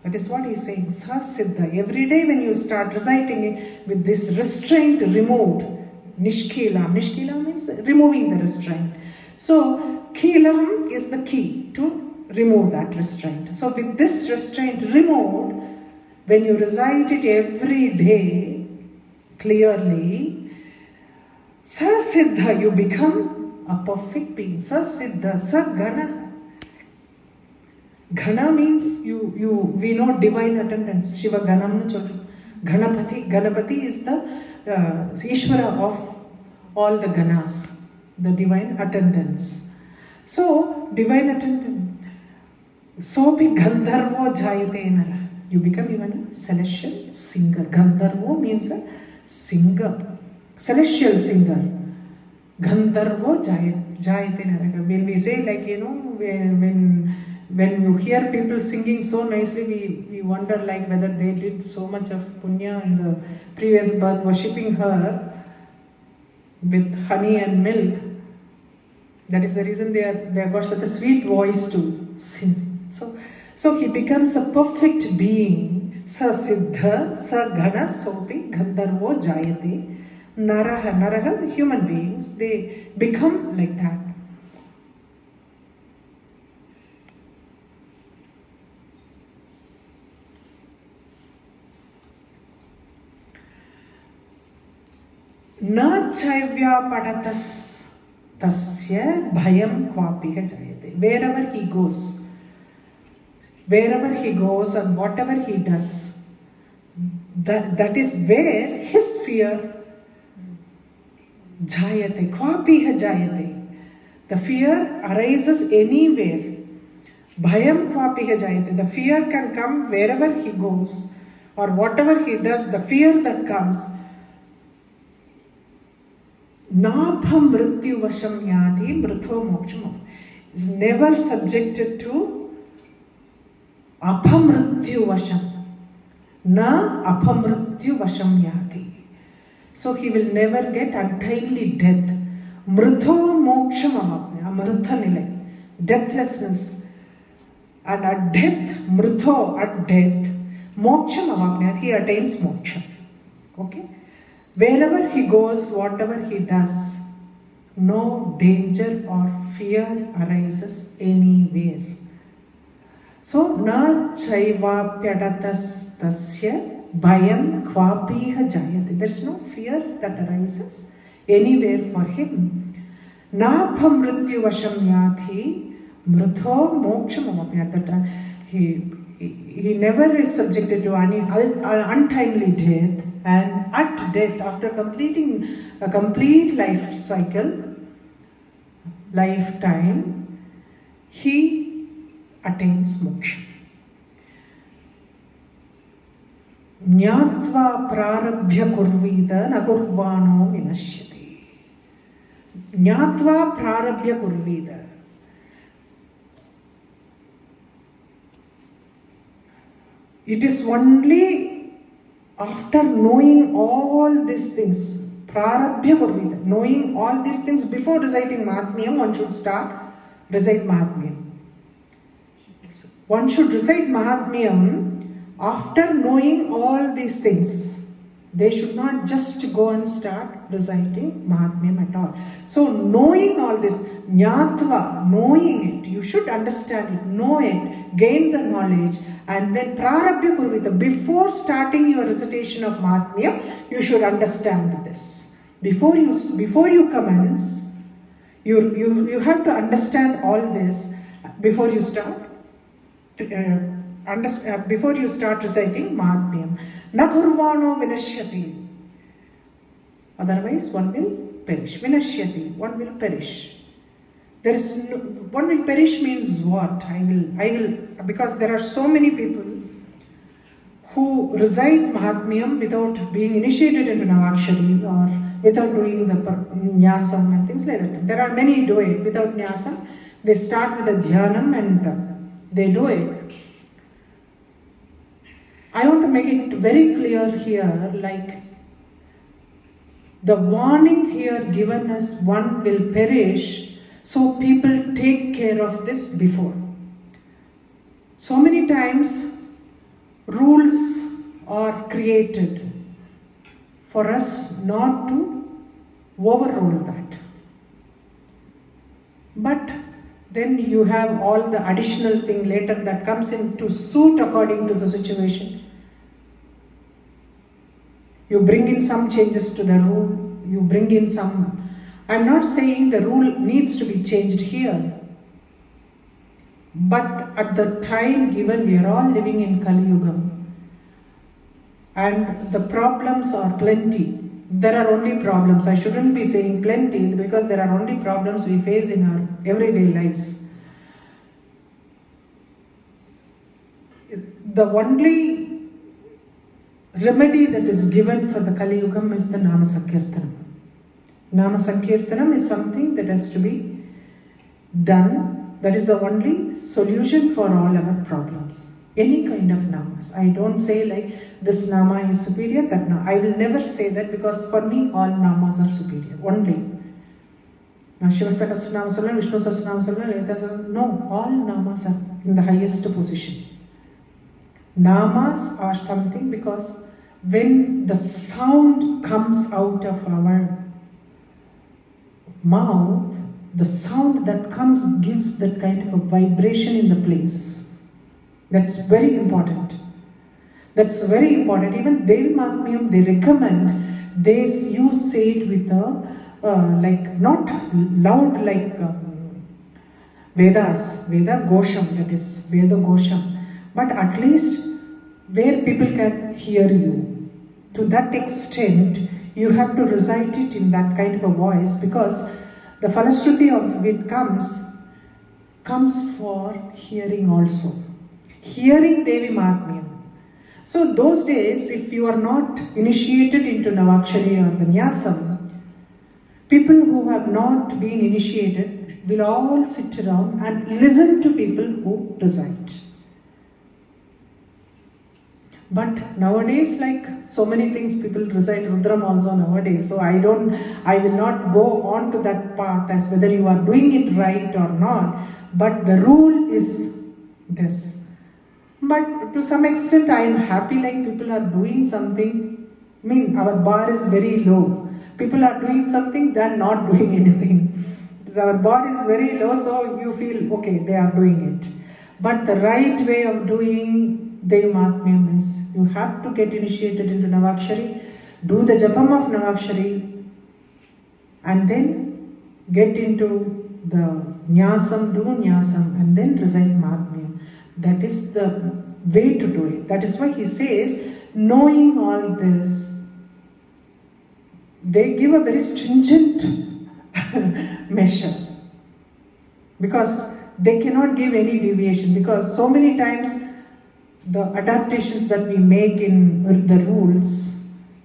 That is what he is saying. Sa-siddha. Every day when you start reciting it with this restraint removed, nishkila. Nishkila means removing the restraint. So, Kilam is the key to remove that restraint. So, with this restraint removed, when you recite it every day, clearly, Sa-siddha, you become a perfect being. Sa-siddha, Sa-gana. Gana means we know divine attendance. Shiva Ganam na children. Ganapati is the Ishvara of all the Ganas. The divine attendance. So, divine attendance. Sopi Gandharvo Jayate Nara. You become even a celestial singer. Gandharvo means a singer. Celestial singer. Gandharvo Jayate Nara. When we say, like, when you hear people singing so nicely, we wonder like whether they did so much of punya in the previous birth, worshipping her with honey and milk. That is the reason they have got such a sweet voice to sing. So he becomes a perfect being. Sa-siddha, sa-gana, sopi, gandharvo, jayate. Naraha, the human beings, they become like that. Na chaivya padatas tasya bhayam kvapiha jayate. Wherever he goes and whatever he does, that is where his fear jayate, kvapiha jayate. The fear arises anywhere. Bhayam kvapiha jayate. The fear can come wherever he goes or whatever he does, the fear that comes. Nabha mrityu vasham yadi mritho moksham is never subjected to apamrityu vasham. Na apamrityu vasham yadi. So he will never get untimely death. Mritho moksham amapne. Amritha nilai. Deathlessness. And at death, mritho, at death, moksham amapne. He attains moksha. Okay? Wherever he goes, whatever he does, no danger or fear arises anywhere. So, na chaiva pyadatas tasya bhayam kvapiha jayate. There is no fear that arises anywhere for him. Napha mrityu vasham yathi mritho moksham. That he never is subjected to any untimely death, and at death, after completing a complete life cycle, lifetime, he attains moksha. Jnatva prarabhya kurvida nakurvano vinashyati. Jnatva prarabhya kurvida. It is only after knowing all these things, prarabhya kurvida, knowing all these things before reciting Mahatmyam, one should start recite Mahatmyam. So one should recite Mahatmyam after knowing all these things. They should not just go and start reciting Mahatmyam at all. So knowing all this, jnatva, knowing it, you should understand it, know it, gain the knowledge, and then prarabhya kurvita, before starting your recitation of Mahatmyam, you should understand this. Before you commence, you have to understand all this before you start. Before you start reciting Mahatmyam. Nakurvano vinashyati. Otherwise, one will perish. Vinashyati, one will perish. There is no, one will perish means what? I will, because there are so many people who recite Mahatmyam without being initiated into Navakshari or without doing the Nyasam and things like that. There are many do it without Nyasam. They start with a Dhyanam and they do it. I want to make it very clear here, like the warning here given as one will perish, so people take care of this before. So many times rules are created for us not to overrule that. But then you have all the additional thing later that comes in to suit according to the situation. You bring in some changes to the rule, you bring in some. I'm not saying the rule needs to be changed here. But at the time given, we are all living in Kali Yuga. And the problems are plenty. There are only problems. I shouldn't be saying plenty because there are only problems we face in our everyday lives. The only remedy that is given for the Kali Yugam is the Nama Sankirtanam. Nama Sankirtanam is something that has to be done. That is the only solution for all our problems. Any kind of namas. I don't say like this nama is superior, that nama. I will never say that because for me all namas are superior. Only. Now Shiva Sahasranama Solla, Vishnu Sahasranama Solla, Lalita Sahasranama. No, all namas are in the highest position. Namas are something because when the sound comes out of our mouth, the sound that comes gives that kind of a vibration in the place. That's very important. That's very important. Even Devi Mahatmyam, they recommend you say it with a like not loud like Vedas, Veda Gosham, that is Veda Gosham, but at least where people can hear you. To that extent, you have to recite it in that kind of a voice because the Falashruti of it comes for hearing also. Hearing Devi Mahatmyam. So those days, if you are not initiated into Navakshari or the Nyasam, people who have not been initiated will all sit around and listen to people who recite. But nowadays, like so many things, people recite Rudram also nowadays. So I will not go on to that path as whether you are doing it right or not. But the rule is this. But to some extent, I am happy like people are doing something I mean, our bar is very low. People are doing something, they are not doing anything. Our bar is very low, so you feel, okay, they are doing it. But the right way of doing Devi Mahatmyam is, you have to get initiated into Navakshari, do the Japam of Navakshari, and then get into the Nyasam, do Nyasam, and then recite Mahatmyam. That is the way to do it. That is why he says, knowing all this, they give a very stringent measure, because they cannot give any deviation, because so many times the adaptations that we make in the rules,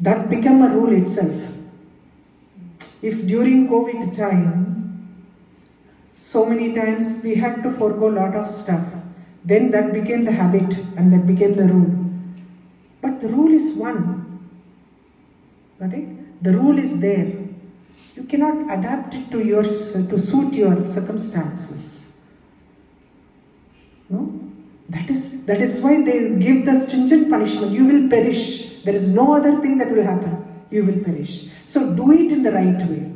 that become a rule itself. If during COVID time, so many times we had to forego a lot of stuff, then that became the habit and that became the rule. But the rule is one, right? The rule is there. You cannot adapt it to suit your circumstances. No? That is why they give the stringent punishment. You will perish. There is no other thing that will happen. You will perish. So do it in the right way.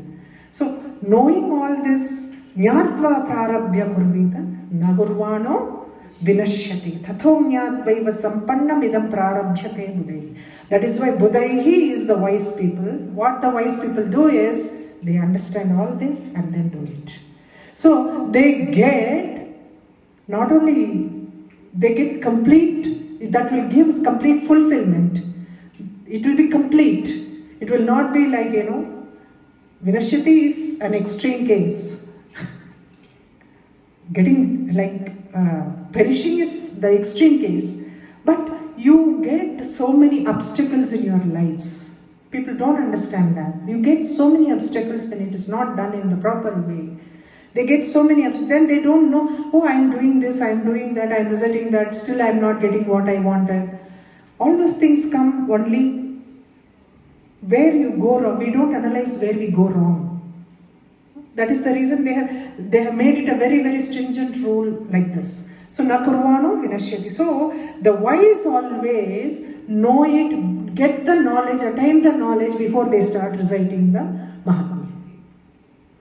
So knowing all this, Jnatva prarabhya kurvita nagurvano vinashyati tatho jnatvaiva sampannam idam prarabhyate budai. That is why budaihi is the wise people. What the wise people do is, they understand all this and then do it. So they get, not only they get complete, that will give complete fulfillment. It will be complete. It will not be like, Vinashyati is an extreme case. Getting like perishing is the extreme case. But you get so many obstacles in your lives. People don't understand that. You get so many obstacles when it is not done in the proper way. They get so many obstacles, then they don't know, oh, I am doing this, I am doing that, I am resulting that, still I am not getting what I wanted. All those things come only where you go wrong. We don't analyze where we go wrong. That is the reason they have made it a very, very stringent rule like this. So, na kurvano vinashyati. So, the wise always know it, get the knowledge, attain the knowledge before they start reciting the Mahatmya.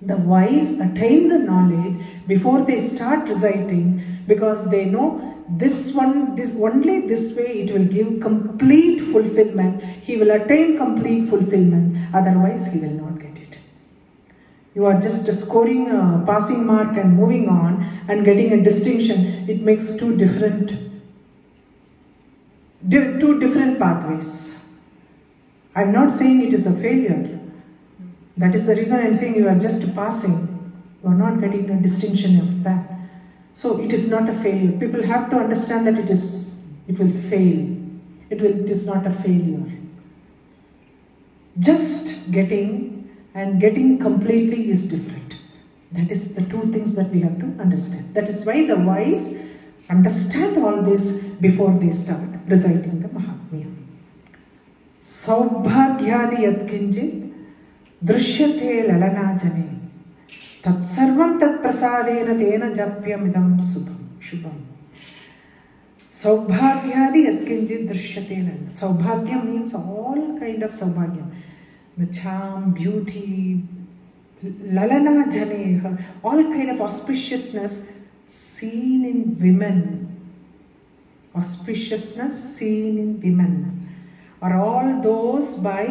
The wise attain the knowledge before they start reciting, because they know only this way it will give complete fulfillment. He will attain complete fulfillment, otherwise he will not get it. You are just scoring a passing mark and moving on and getting a distinction. It makes two different pathways. I am not saying it is a failure. That is the reason I am saying you are just passing. You are not getting a distinction of that. So it is not a failure. People have to understand that it will fail. It is not a failure. Just getting and getting completely is different. That is the two things that we have to understand. That is why the wise understand all this before they start reciting the Mahatmya. Saubhagyadi yatkinjit drishyate lalanajane tat sarvam tat prasadena tena japyamidam shubham. Saubhagyadi yatkinjit drishyate lalana. Saubhagya means all kind of saubhagyam. The charm, beauty, lalana jane, all kind of auspiciousness seen in women. Auspiciousness seen in women are all those by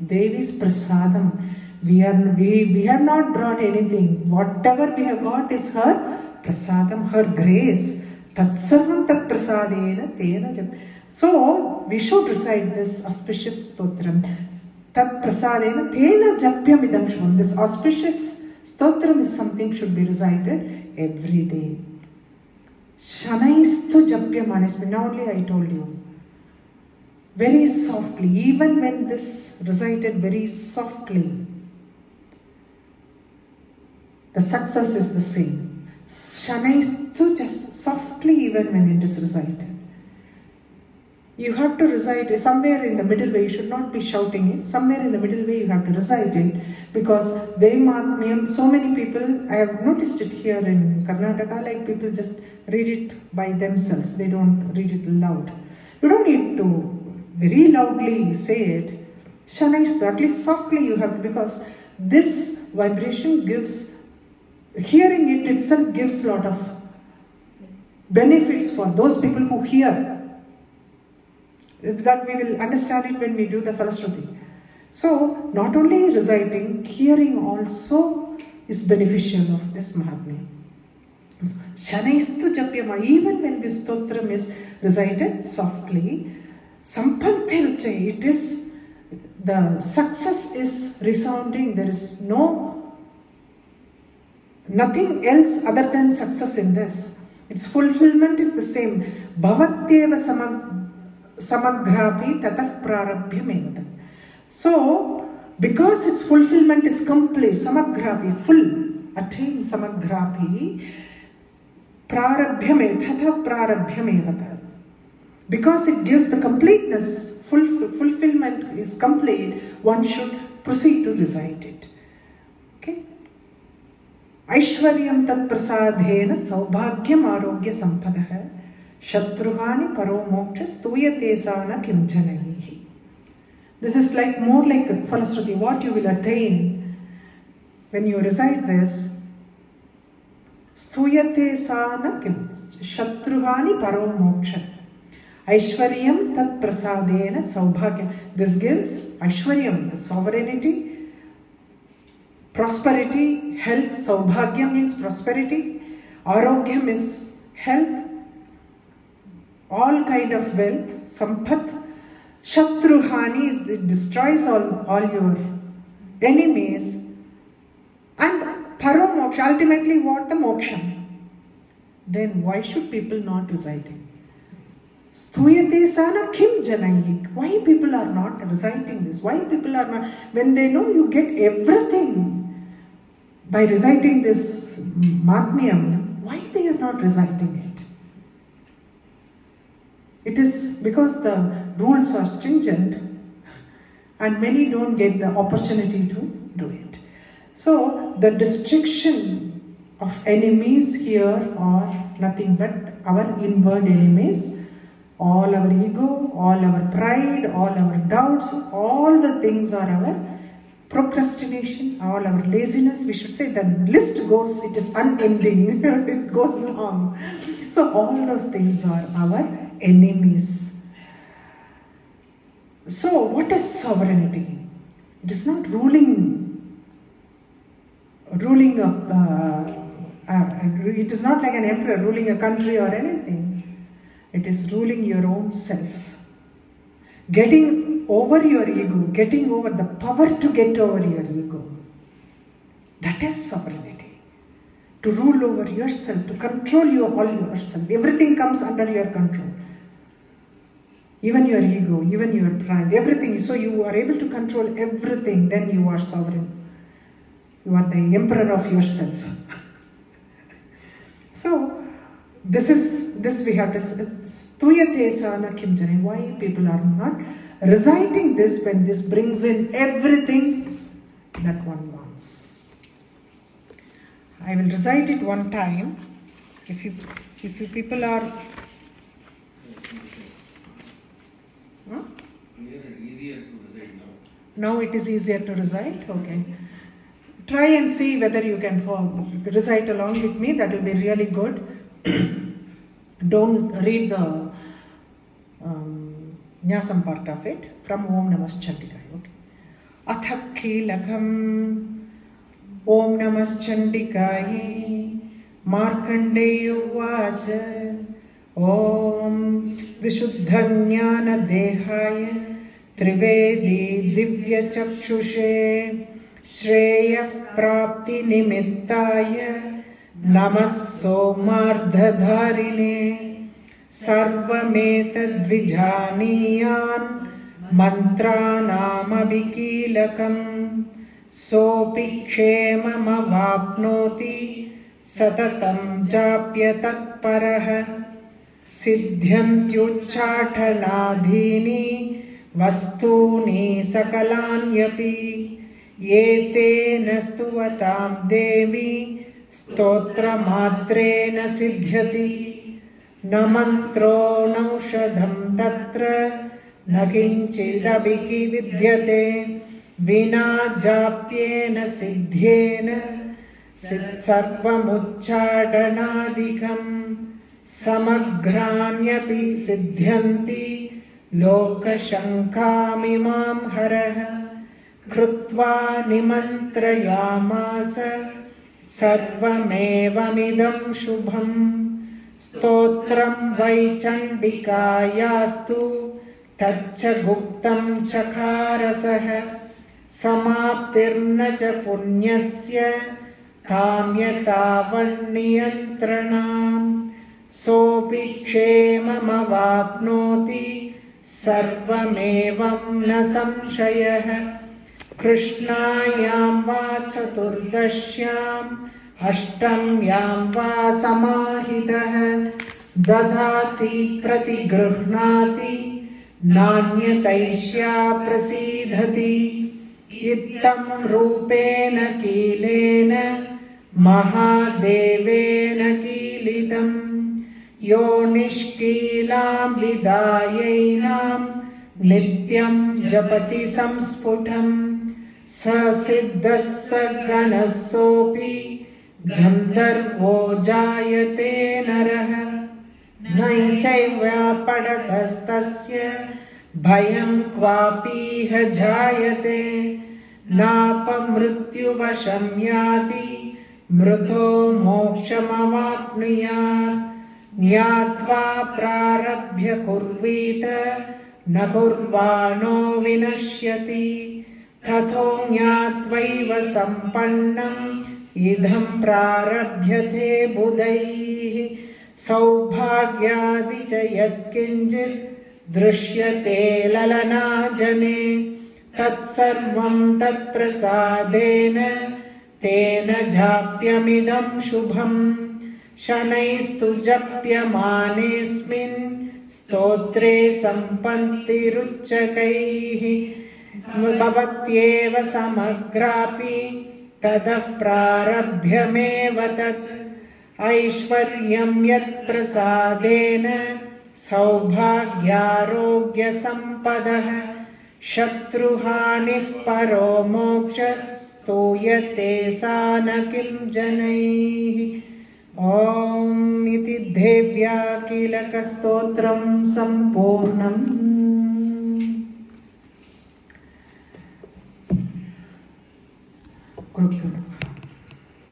Devi's prasadam. We have not brought anything. Whatever we have got is her prasadam, her grace. Tat sarvam tat prasadena tena jap. So we should recite this auspicious stotram. Tat prasadena tena japyamidam shubham. This auspicious stotram is something should be recited every day. Shanaistu japyamanismi. Now only I told you. Very softly, even when this recited very softly, the success is the same. Shanaistu, just softly even when it is recited. You have to recite it somewhere in the middle way. You should not be shouting it. Somewhere in the middle way you have to recite it, because Devi Mahatmyam, so many people, I have noticed it here in Karnataka, like people just read it by themselves. They don't read it loud. You don't need to very loudly say it. Shanaistu, at least softly you have, because this vibration gives, hearing it itself gives lot of benefits for those people who hear. That we will understand it when we do the Falashruti. So, not only reciting, hearing also is beneficial of this Mahatmya. So, Shanaistu Japyama, even when this stotram is recited softly, Sampanthiruchai, it is, the success is resounding, there is nothing else other than success in this. Its fulfillment is the same. Bhavatyeva samagrapi tatah prarabhyamevata. So, because its fulfillment is complete, samagrapi, full, attain samagrapi, tatah prarabhyamevata. Because it gives the completeness, fulfillment is complete, one should proceed to recite it. Okay? Aishwaryam tat prasadhena saubhagyam arogya sampadaha shatruhani paro moksha stuyate sana kim janaihi. This is like more like Falashruti, what you will attain when you recite this. Stuyate sana kim shatruhani paro moksha. Aishwaryam tat prasadena saubhagyam. This gives Aishwaryam, the sovereignty, prosperity, health. Saubhagyam means prosperity. Arogyam is health, all kind of wealth. Sampath. Shatruhani is, it destroys all your enemies. And Param Moksha, ultimately what? The moksha. Then why should people not recite it? Stuyate sana kim janaihi. Why people are not reciting this? Why people are not, when they know you get everything by reciting this Mahatmyam, why they are not reciting it? It is because the rules are stringent and many don't get the opportunity to do it. So the destruction of enemies here are nothing but our inward enemies. All our ego, all our pride, all our doubts, all the things are our procrastination, all our laziness. We should say the list goes, it is unending, it goes long. So all those things are our enemies. So what is sovereignty? It is not ruling it is not like an emperor ruling a country or anything. It is ruling your own self. Getting over your ego, getting over the power to get over your ego. That is sovereignty. To rule over yourself, to control all yourself. Everything comes under your control. Even your ego, even your pride, everything. So you are able to control everything, then you are sovereign. You are the emperor of yourself. So, this we have to, Stuyate sana kim janaihi. Why people are not reciting this when this brings in everything that one wants? I will recite it one time. If you people are easier to recite now. Now it is easier to recite. Okay. Try and see whether you can recite along with me. That will be really good. Don't read the Nyasam part of it from Om Namas Chandikaya. Okay. Athak Kilakam Om Namas Chandikaya Markandeya Vacha Om Vishuddhanyana Dehaya Trivedi Divya Chakshushe Shreyah Prapti Nimittaya Namas Somardhadharine Sarvametadvijaniyan Mantranamavikilakam Sopikshemamavapnoti Satatam Japya Tatparaha Siddhyantyucchatanadhini Vastuni Sakalanyapi Yetena Stuvatam Devi Stotra Matrena Siddhyati Namantro Naushadham Tatra न किञ्चिदपि विद्यते विना जाप्येन सिद्ध्येन सर्वमुच्चाटनादिकम् समग्राण्यपि सिद्ध्यन्ति लोकशङ्कामिमां हरः कृत्वा निमन्त्रयामास सर्वमेवमिदं शुभम् स्तोत्रं वै चण्डिकायास्तु तच्च गुप्तं चकारसः समाप्तिर्न च पुण्यस्य ताम्यतावन्नियन्त्रणाम् सोऽपि क्षेममवाप्नोति सर्वमेवं न संशयः कृष्णायां वा चतुर्दश्याम् अष्टम्यां वा समाहितः ददाति प्रतिगृह्णाति नान्यतैष्या प्रसीदति इत्थं रूपेण कीलेन महादेवेन कीलितम् यो निष्कीलां विदायैनां नित्यं जपति संस्फुटम् स सिद्धः स गणः सोऽपि गन्धर्वो जायते नरः नैचैव्यापडतस्तस्य भयं क्वापीह जायते नापमृत्युवशं याति मृतो मोक्षमवाप्नुयात् ज्ञात्वा प्रारभ्य कुर्वीत न कुर्वाणो विनश्यति ततो ज्ञात्वैव सम्पन्नम् इदं प्रारभ्यते बुधैः सौभाग्यादि च यत्किञ्चित् दृश्यते ललनाजने तत्सर्वं तत्प्रसादेन तेन जाप्यमिदं शुभम् शनैस्तु जप्यमानेऽस्मिन् स्तोत्रे सम्पत्तिरुच्चकैः भवत्येव समग्रापि ततः प्रारभ्यमेव तत् ऐश्वर्यं यत्प्रसादेन सौभाग्यारोग्यसम्पदः शत्रुहानिः परो मोक्षस्तूयते सा न किं जनैः। ॐ इति देव्या कीलकस्तोत्रं सम्पूर्णम्। कृष्ण